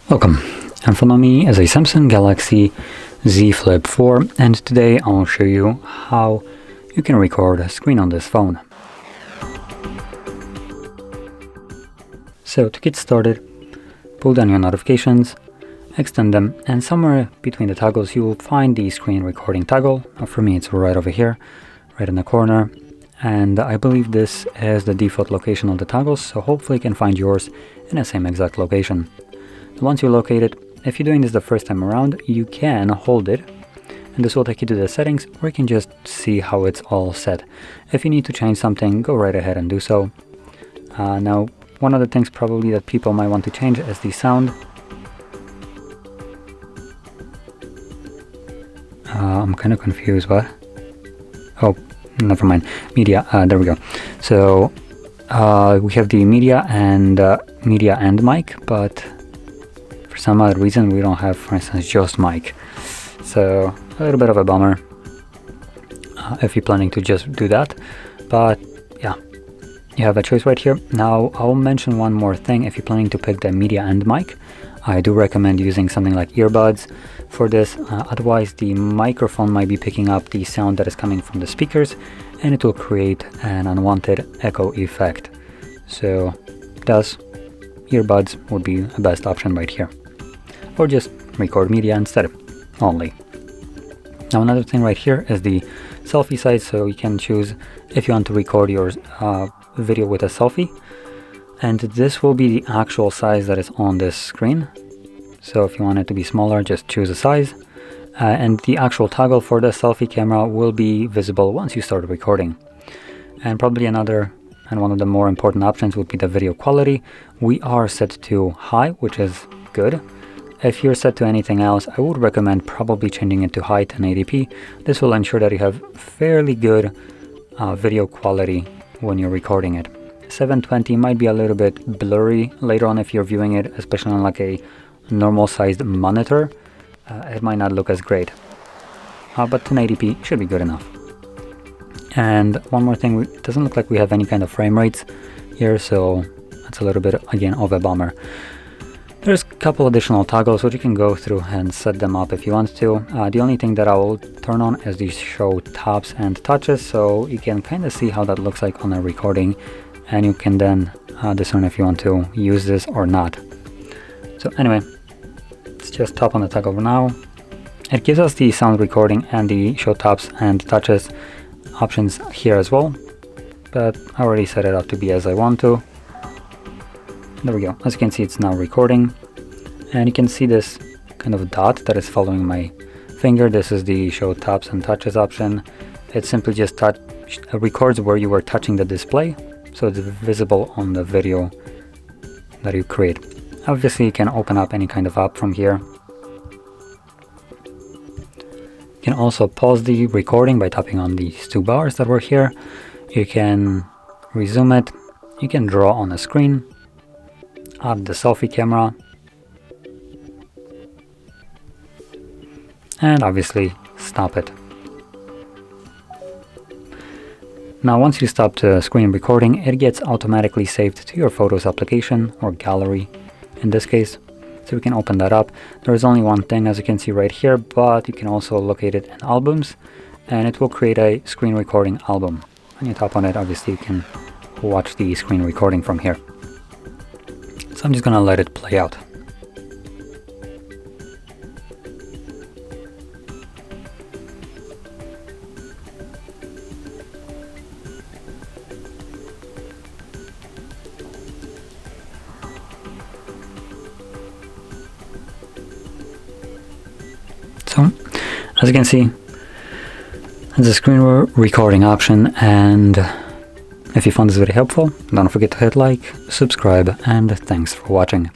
Welcome, in front of me is a Samsung Galaxy Z Flip4, and today I'll show you how you can record a screen on this phone. So to get started, pull down your notifications, extend them, and somewhere between the toggles you will find the screen recording toggle. For me it's right over here, right in the corner, and I believe this is the default location of the toggles, so hopefully you can find yours in the same exact location. Once you locate it, if you're doing this the first time around, you can hold it, and this will take you to the settings where you can just see how it's all set. If you need to change something, go right ahead and do so. Now, one of the things probably that people might want to change is the sound. I'm kind of confused, what? Oh, never mind. Media, there we go. So, we have the media and mic, but for some other reason we don't have, for instance, just mic. So a little bit of a bummer if you're planning to just do that, but yeah, you have a choice right here. Now I'll mention one more thing. If you're planning to pick the media and mic, I do recommend using something like earbuds for this. Otherwise the microphone might be picking up the sound that is coming from the speakers, and it will create an unwanted echo effect. So thus earbuds would be the best option right here, or just record media instead only. Now another thing right here is the selfie size, so you can choose if you want to record your video with a selfie, and this will be the actual size that is on this screen. So if you want it to be smaller, just choose a size, and the actual toggle for the selfie camera will be visible once you start recording. And probably another and one of the more important options would be the video quality. We are set to high, which is good. If you're set to anything else, I would recommend probably changing it to high 1080p. This will ensure that you have fairly good video quality when you're recording it. 720 might be a little bit blurry later on if you're viewing it, especially on like a normal sized monitor. It might not look as great, but 1080p should be good enough. And one more thing, it doesn't look like we have any kind of frame rates here, so that's a little bit, again, of a bummer. There's a couple additional toggles which you can go through and set them up if you want to. The only thing that I will turn on is the show taps and touches, so you can kind of see how that looks like on a recording, and you can then discern if you want to use this or not. So anyway, let's just tap on the toggle now. It gives us the sound recording and the show taps and touches options here as well, but I already set it up to be as I want to. There we go. As you can see, it's now recording, and you can see this kind of dot that is following my finger. This is the show taps and touches option. It simply just records where you were touching the display, so it's visible on the video that you create. Obviously you can open up any kind of app from here. You can also pause the recording by tapping on these two bars that were here. You can resume it. You can draw on the screen, add the selfie camera, and obviously stop it. Now once you stop the screen recording, it gets automatically saved to your Photos application, or gallery in this case. So we can open that up. There is only one thing, as you can see right here, but you can also locate it in albums, and it will create a screen recording album. When you tap on it, obviously you can watch the screen recording from here. So I'm just gonna let it play out. So, as you can see, it's a screen recording option, and if you found this video helpful, don't forget to hit like, subscribe, and thanks for watching.